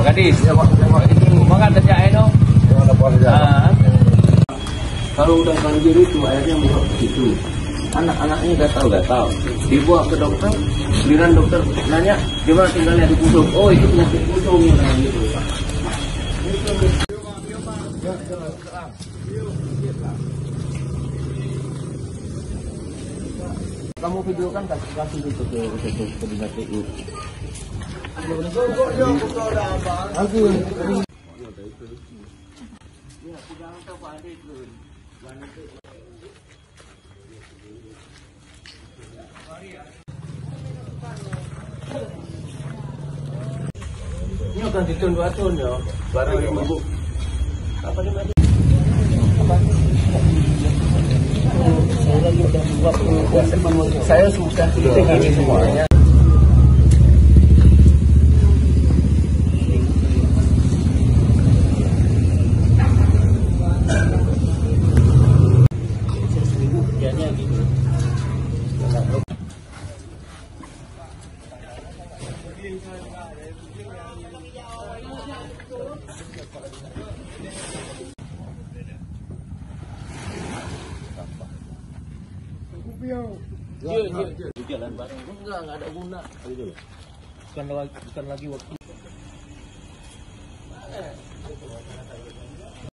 Pak Kadis, makan saja eno. Kalau udah banjir itu airnya meluap ke situ. Anak-anaknya nggak tahu. Dibawa ke dokter, giliran dokter nanya gimana tinggalnya di Pusung. Oh itu penyakit Pusung yang gitu. Kamu videokan kasih itu ke dinas PU. Ini akan ditun ya, baru ibu. Apa namanya? Saya lagi udah buat saya sudah ini semuanya. Jalan bareng enggak ada guna gitu loh. Bukan lagi waktu.